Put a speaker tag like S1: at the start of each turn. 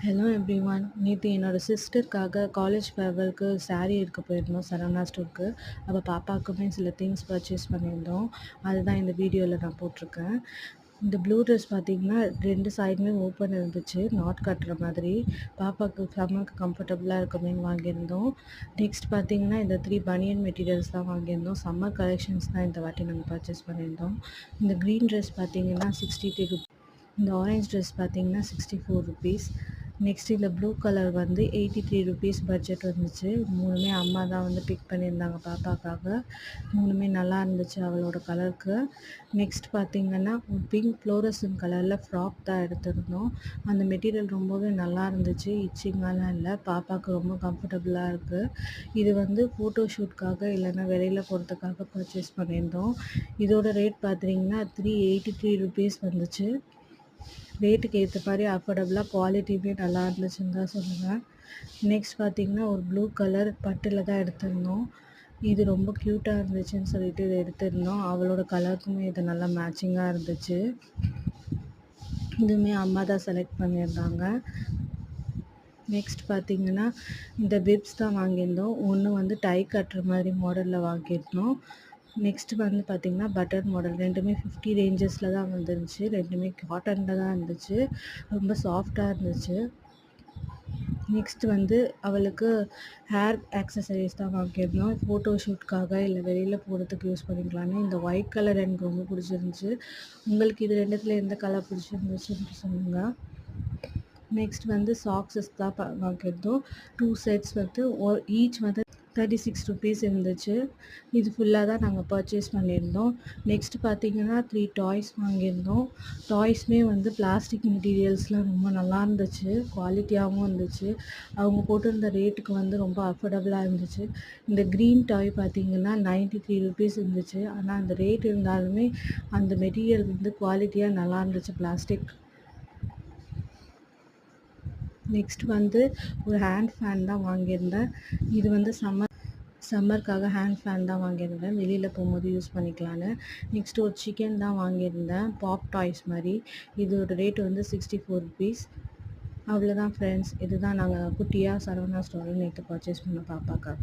S1: Hello everyone. நேத்து என்னோட சிஸ்டருக்காக college ஃபேர்வெலுக்கு sari எடுக்க போயிருந்தோம் சரவணா ஸ்டோருக்கு. அப்போ பாப்பாவுக்குமே சில திங்ஸ் பர்ச்சேஸ் பண்ணியிருந்தோம். அதுதான் இந்த வீடியோவில் நான் போட்டிருக்கேன். இந்த ப்ளூ ட்ரெஸ் பார்த்தீங்கன்னா 2 சைடுமே ஓப்பன் இருந்துச்சு, நாட் கட்டுற மாதிரி. பாப்பாவுக்கு செம்ம கம்ஃபர்டபுளாக இருக்குமேன்னு வாங்கியிருந்தோம். நெக்ஸ்ட் பார்த்தீங்கன்னா இந்த 3 பனியன் மெட்டீரியல்ஸ் தான் வாங்கியிருந்தோம். சம்மர் கலெக்ஷன்ஸ் தான் இந்த வாட்டி நாங்கள் பர்ச்சேஸ் பண்ணியிருந்தோம். இந்த க்ரீன் ட்ரெஸ் பார்த்தீங்கன்னா 63 ருபீஸ். இந்த ஆரஞ்ச் ட்ரெஸ் பார்த்தீங்கன்னா 64 ருபீஸ். நெக்ஸ்ட் இந்த ப்ளூ கலர் வந்து 83 ருபீஸ் பட்ஜெட் வந்துச்சு. 3மே அம்மா தான் வந்து பிக் பண்ணியிருந்தாங்க பாப்பாக்காக. 3மே நல்லா இருந்துச்சு அவளோட கலருக்கு. நெக்ஸ்ட் பார்த்தீங்கன்னா ஒரு பிங்க் ஃப்ளோரசன் கலரில் ஃப்ராக் தான் எடுத்திருந்தோம். அந்த மெட்டீரியல் ரொம்பவே நல்லா இருந்துச்சு, இச்சிங்காலாம் இல்லை, பாப்பாவுக்கு ரொம்ப கம்ஃபர்டபுளாக இருக்குது. இது வந்து ஃபோட்டோ ஷூட்காக இல்லைன்னா வெளியில் போகிறதுக்காக பர்ச்சேஸ் பண்ணியிருந்தோம். இதோட ரேட் பார்த்தீங்கன்னா 383 ருபீஸ் வந்துச்சு. ரேட்டுக்கு ஏற்ற மாதிரி அஃபோர்டபுளாக குவாலிட்டியுமே நல்லா இருந்துச்சுன்னு தான் சொல்லுவேன். நெக்ஸ்ட் பார்த்திங்கன்னா ஒரு ப்ளூ கலர் பட்டில் தான் எடுத்திருந்தோம். இது ரொம்ப க்யூட்டாக இருந்துச்சுன்னு சொல்லிட்டு இதை எடுத்திருந்தோம். அவளோட கலருக்குமே இது நல்லா மேட்சிங்காக இருந்துச்சு. இதுவுமே அம்மா தான் செலக்ட் பண்ணியிருந்தாங்க. நெக்ஸ்ட் பார்த்திங்கன்னா இந்த பிப்ஸ் தான் வாங்கியிருந்தோம். ஒன்று வந்து டை கட்டுற மாதிரி மாடலில் வாங்கியிருந்தோம். நெக்ஸ்ட் வந்து பார்த்திங்கன்னா பட்டர் மாடல். 2மே 50 ரேஞ்சஸில் தான் வந்துருந்துச்சு. 2மே காட்டனில் தான் இருந்துச்சு, ரொம்ப சாஃப்டாக இருந்துச்சு. நெக்ஸ்ட் வந்து அவளுக்கு ஹேர் ஆக்சசரிஸ் தான் வாங்கியிருந்தோம். ஃபோட்டோ ஷூட்காக இல்லை வெளியில் போகிறதுக்கு யூஸ் பண்ணிக்கலான்னு. இந்த ஒயிட் கலர் எனக்கு ரொம்ப பிடிச்சிருந்துச்சு. உங்களுக்கு இது 2த்துல எந்த கலர் பிடிச்சிருந்துச்சுன்னு சொல்லுங்கள். நெக்ஸ்ட் வந்து சாக்ஸஸ் தான் வாங்கியிருந்தோம். 2 செட்ஸ் வந்து ஈச் வந்து 36 ருபீஸ் இருந்துச்சு. இது ஃபுல்லாக தான் நாங்கள் பர்ச்சேஸ் பண்ணியிருந்தோம். நெக்ஸ்ட் பார்த்திங்கன்னா 3 டாய்ஸ் வாங்கியிருந்தோம். டாய்ஸுமே வந்து பிளாஸ்டிக் மெட்டீரியல்ஸ்லாம் ரொம்ப நல்லா இருந்துச்சு, குவாலிட்டியாகவும் இருந்துச்சு. அவங்க போட்டிருந்த ரேட்டுக்கு வந்து ரொம்ப அஃபோர்டபுளாக இருந்துச்சு. இந்த க்ரீன் டாய் பார்த்திங்கன்னா 93 ருபீஸ் இருந்துச்சு. ஆனால் அந்த ரேட் இருந்தாலுமே அந்த மெட்டீரியல் வந்து குவாலிட்டியாக நல்லா இருந்துச்சு, பிளாஸ்டிக். நெக்ஸ்ட் வந்து ஒரு ஹேண்ட் ஃபேன் தான் வாங்கியிருந்தேன். இது வந்து சம்மருக்காக ஹேண்ட் ஃபேன் தான் வாங்கியிருந்தேன், வெளியில் போகும்போது யூஸ் பண்ணிக்கலான்னு. நெக்ஸ்ட் ஒரு சிக்கன் தான் வாங்கியிருந்தேன், பாப் டாய்ஸ் மாதிரி. இதோட ரேட் வந்து 64 ருபீஸ். அவ்வளோதான் ஃப்ரெண்ட்ஸ். இதுதான் நாங்கள் குட்டியாக சரவணா ஸ்டோரில் நேற்று பர்ச்சேஸ் பண்ண பாப்பாக்காக.